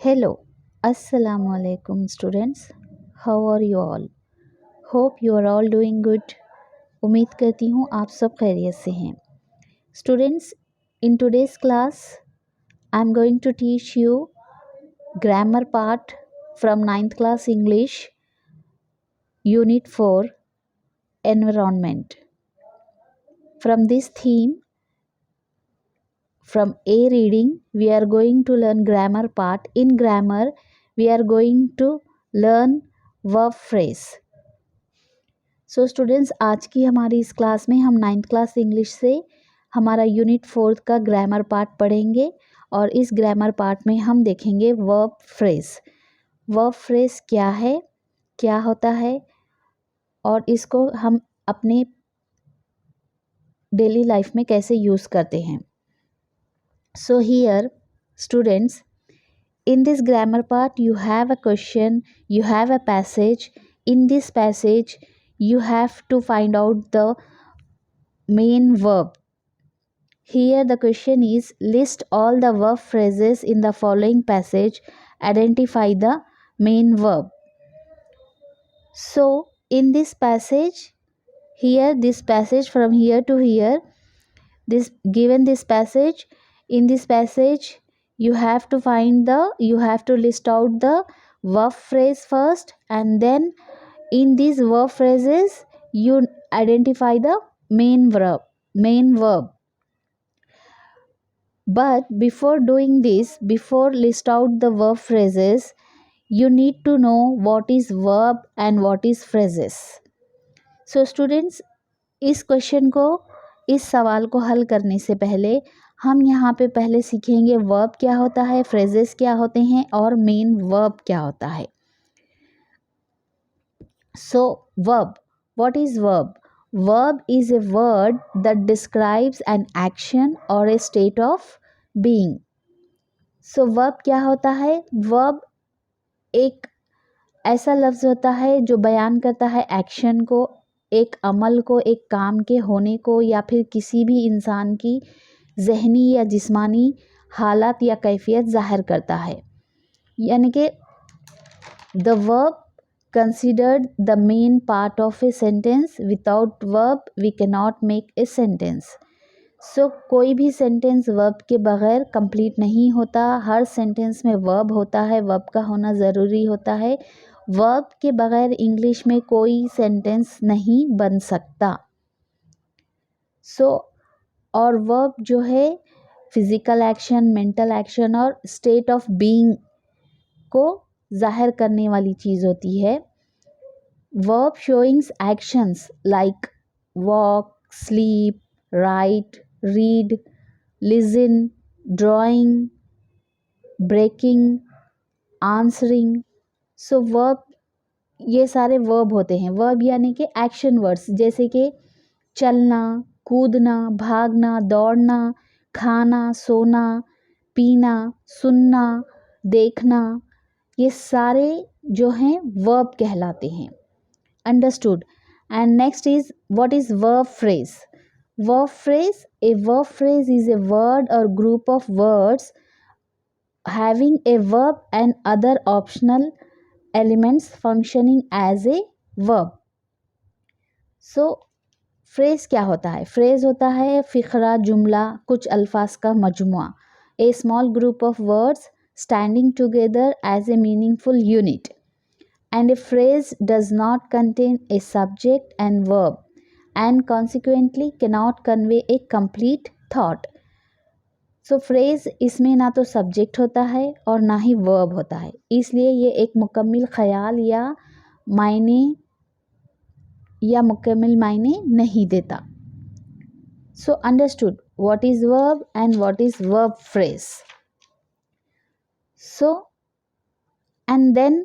Hello, Assalamu alaikum students. How are you all? Hope you are all doing good. उम्मीद करती हूँ आप सब खैरियत से हैं. Students, in today's class, I am going to teach you grammar part from 9th class English, Unit 4, Environment. From this theme, from A reading, we are going to learn grammar part. In grammar, we are going to learn verb phrase. So students, आज की हमारी इस class में हम 9th class English से हमारा unit 4 का grammar part पढ़ेंगे और इस ग्रामर पार्ट में हम देखेंगे वर्ब फ्रेज. वर्ब फ्रेज क्या है, क्या होता है और इसको हम अपने डेली लाइफ में कैसे यूज़ करते हैं. So here students, in this grammar part you have a question, you have a passage. In this passage you have to find out the main verb. Here the question is, list all the verb phrases in the following passage, identify the main verb. So in this passage, here this passage from here to here, this given this passage, in this passage you have to list out the verb phrase first, and then in these verb phrases you identify the main verb. But before doing this, before list out the verb phrases, you need to know what is verb and what is phrases. So students, इस question को, इस सवाल को हल करने से पहले हम यहाँ पे पहले सीखेंगे वर्ब क्या होता है, फ्रेजेस क्या होते हैं और मेन वर्ब क्या होता है. So verb, what is verb? Verb is a word that describes an action or a state of being. So verb क्या होता है? Verb एक ऐसा लफ्ज़ होता है जो बयान करता है एक्शन को, एक अमल को, एक काम के होने को या फिर किसी भी इंसान की जहनी या जिस्मानी हालत या कैफियत ज़ाहिर करता है. यानी कि the verb considered the main part of a sentence. Without verb we cannot make a sentence. So कोई भी सेंटेंस वर्ब के बगैर कंप्लीट नहीं होता. हर सेंटेंस में वर्ब होता है, वर्ब का होना ज़रूरी होता है. वर्ब के बगैर इंग्लिश में कोई सेंटेंस नहीं बन सकता. और वर्ब जो है फिज़िकल एक्शन, मेंटल एक्शन और स्टेट ऑफ बीइंग को ज़ाहिर करने वाली चीज़ होती है. Verb showings actions like walk, sleep, write, read, listen, drawing, breaking, answering. So verb, ये सारे वर्ब होते हैं. वर्ब यानी कि एक्शन वर्ड्स, जैसे कि चलना, कूदना, भागना, दौड़ना, खाना, सोना, पीना, सुनना, देखना, ये सारे जो हैं वर्ब कहलाते हैं. Understood. And next is, what is verb phrase? Verb phrase, a verb phrase is a word or group of words having a verb and other optional elements functioning as a verb. So phrase क्या होता है? Phrase होता है फ़िक्रा, जुमला, कुछ अल्फाज का मजमुआ. A small group of words standing together as a meaningful unit. And a phrase does not contain a subject and verb and consequently cannot convey a complete thought. So phrase इसमें ना तो सब्जेक्ट होता है और ना ही verb होता है, इसलिए ये एक मुकम्मल ख्याल या मुकम्मल मायने नहीं देता. So understood what is verb and what is verb phrase. So and then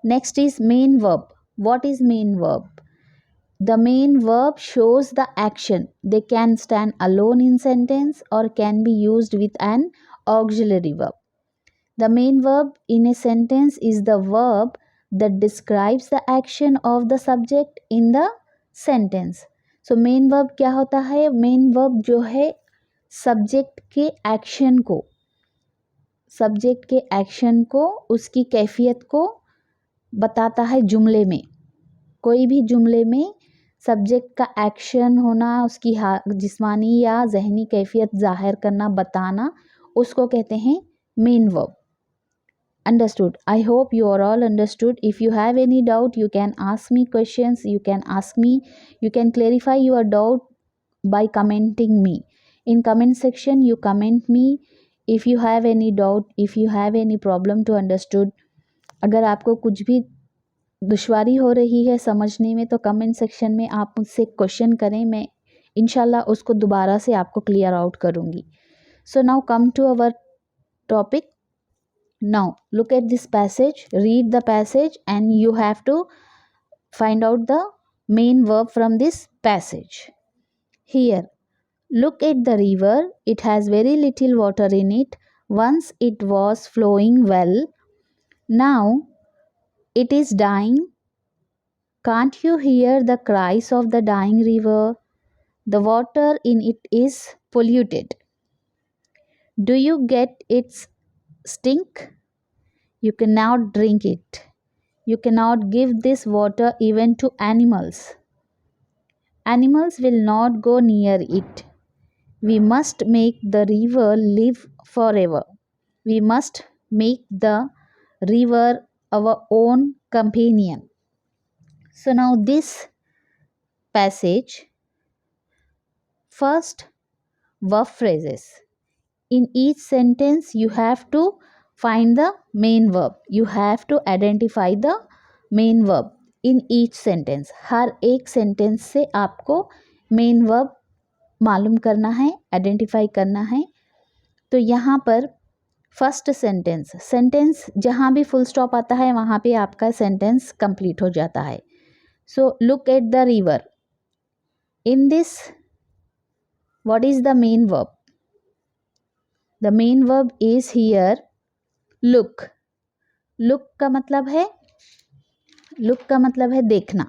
next is main verb. What is main verb? The main verb shows the action. They can stand alone in sentence or can be used with an auxiliary verb. The main verb in a sentence is the verb that describes the action of the subject in the sentence. So main verb क्या होता है? Main verb जो है subject के action को subject के action को, उसकी कैफियत को बताता है जुमले में। कोई भी जुमले में सब्जेक्ट का एक्शन होना, उसकी जिस्मानी या जहनी कैफियत ज़ाहिर करना, बताना, उसको कहते हैं main verb. Understood? I hope you are all understood. If you have any doubt, you can ask me questions, you can clarify your doubt by commenting me. In comment section, you comment me if you have any doubt, if you have any problem to understood. अगर आपको कुछ भी दुश्वारी हो रही है समझने में तो कमेंट सेक्शन में आप मुझसे क्वेश्चन करें, मैं इंशाल्लाह उसको दोबारा से आपको क्लियर आउट करूँगी। So now come to our topic. Now look at this passage, read the passage and you have to find out the main verb from this passage. Here, look at the river, it has very little water in it. Once it was flowing well, now it is dying. Can't you hear the cries of the dying river? The water in it is polluted. Do you get its stink? You cannot drink it. You cannot give this water even to animals. Animals will not go near it. We must make the river live forever. We must make the river our own companion. So now this passage, first verb phrases. In each sentence you have to find the main verb. You have to identify the main verb in each sentence. हर एक sentence से आपको main verb मालूम करना है, identify करना है. तो यहाँ पर फर्स्ट सेंटेंस जहाँ भी फुल स्टॉप आता है वहाँ पे आपका सेंटेंस कंप्लीट हो जाता है. So look at the river. In this what is the main verb? The main verb is here look. Look का मतलब है देखना.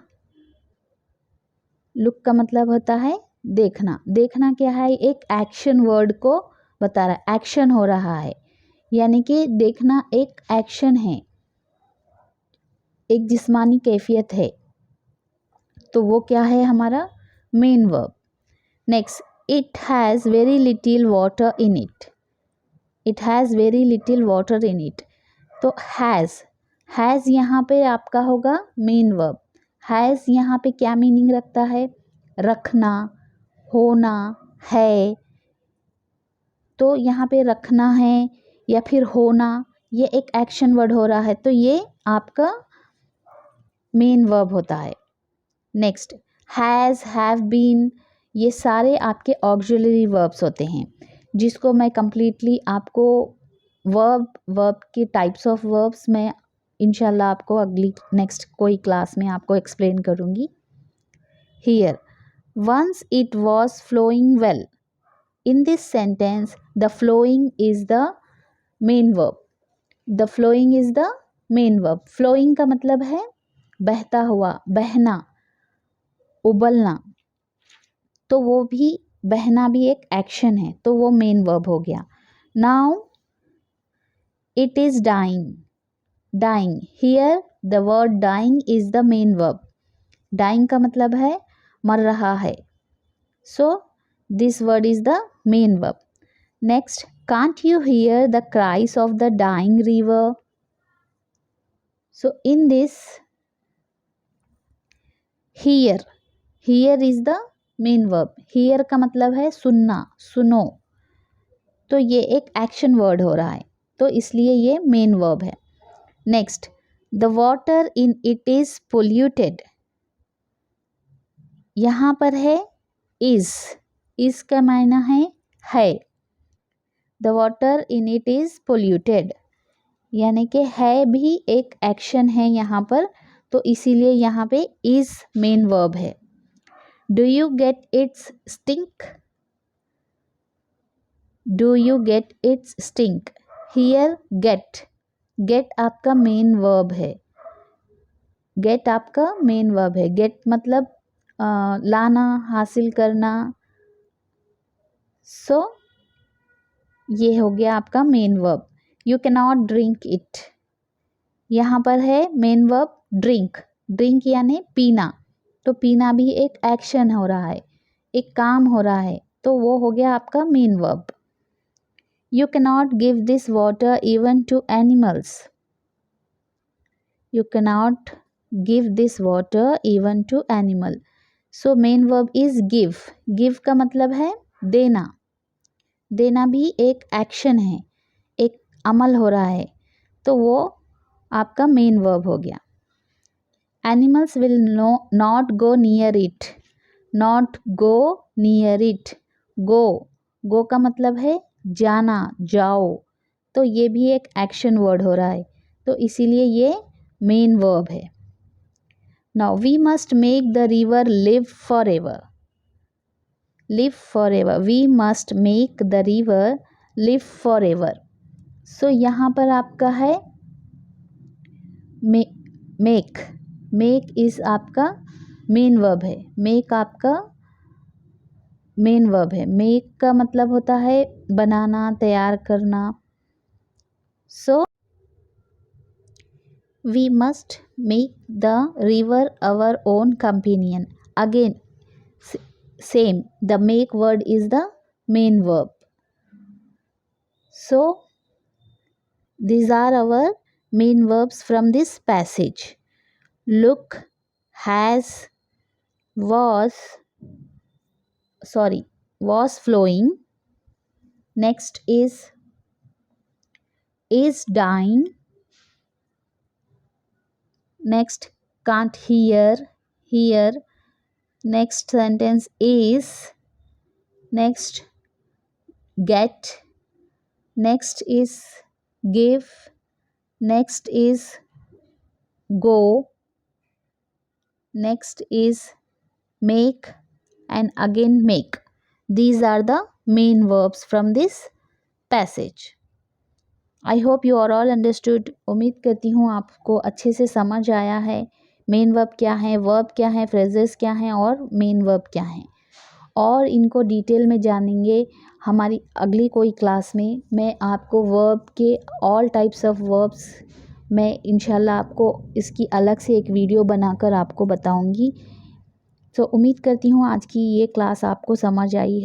Look का मतलब होता है देखना. देखना क्या है? एक एक्शन वर्ड को बता रहा है. एक्शन हो रहा है, यानी कि देखना एक एक्शन है, एक जिस्मानी कैफियत है. तो वो क्या है? हमारा main verb. Next, it has very little water in it. It has very little water in it. तो हैज़ यहाँ पे आपका होगा मेन वर्ब. हैज़ यहाँ पे क्या मीनिंग रखता है? रखना, होना, है. तो यहाँ पे रखना है या फिर होना, ये एक एक्शन वर्ड हो रहा है, तो ये आपका मेन वर्ब होता है. नेक्स्ट, हैज़, हैव बीन, ये सारे आपके ऑक्सिलरी वर्ब्स होते हैं, जिसको मैं कंप्लीटली आपको वर्ब के टाइप्स ऑफ वर्ब्स मैं इंशाल्लाह आपको अगली नेक्स्ट कोई क्लास में आपको एक्सप्लेन करूँगी. Here, once it was flowing well. In this sentence the flowing is the main verb. The flowing is the main verb. Flowing का मतलब है बहता हुआ, बहना, उबलना. तो वो भी बहना भी एक एक्शन है, तो वो मेन वर्ब हो गया. Now it is dying. Dying, here the word dying is the main verb. Dying का मतलब है मर रहा है, so this word is the main verb. Next, can't you hear the cries of the dying river. So in this here is the main verb. Here का मतलब है सुनना, सुनो. तो ये एक एक्शन वर्ड हो रहा है, तो इसलिए ये मेन वर्ब है. Next, the water in it is polluted. यहाँ पर है इज का मायना है. The water in it is polluted, यानी कि है भी एक एक्शन है यहाँ पर, तो इसीलिए यहाँ पे इज मेन वर्ब है. Do you get its stink. Do you get its stink. Here get आपका मेन वर्ब है. गेट आपका मेन वर्ब है. गेट मतलब लाना, हासिल करना. सो ये हो गया आपका main verb. You can not drink it. यहाँ पर है मेन वर्ब ड्रिंक, ड्रिंक यानी पीना, तो पीना भी एक एक्शन हो रहा है, एक काम हो रहा है, तो वो हो गया आपका main verb. You can not give this water even to animals. You can not give this water even to animal. So main verb is give. Give का मतलब है देना, देना भी एक एक्शन है, एक अमल हो रहा है, तो वो आपका मेन वर्ब हो गया। Animals will not go near it. Not go near it, go का मतलब है जाना, जाओ, तो ये भी एक एक्शन वर्ड हो रहा है, तो इसीलिए ये मेन वर्ब है। Now we must make the river live forever. Live forever, we must make the river live forever. So यहाँ पर आपका है मेक। मेक इज आपका मेन वर्ब है, मेक आपका मेन वर्ब है। Make का मतलब होता है बनाना, तैयार करना। So we must make the river our own companion. Again same, the make word is the main verb. So these are our main verbs from this passage. Look, has, was flowing. Next is dying. Next, can't hear, hear. Next sentence is. Next, get. Next is give. Next is go. Next is make and again make. These are the main verbs from this passage. I hope you are all understood. उम्मीद करती हूँ आपको अच्छे से समझ आया है main verb क्या है, वर्ब क्या है, फ्रेजेस क्या हैं और मेन वर्ब क्या हैं, और इनको डिटेल में जानेंगे हमारी अगली कोई क्लास में। मैं आपको वर्ब के ऑल टाइप्स ऑफ वर्ब्स मैं इंशाल्लाह आपको इसकी अलग से एक वीडियो बनाकर आपको बताऊंगी। तो उम्मीद करती हूँ आज की ये क्लास आपको समझ आई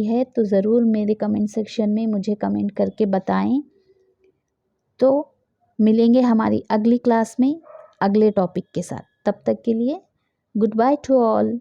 है तो ज़रूर मेरे कमेंट सेक्शन में मुझे कमेंट करके बताएं। तो मिलेंगे हमारी अगली क्लास में अगले टॉपिक के साथ। तब तक के लिए गुड बाय टू ऑल।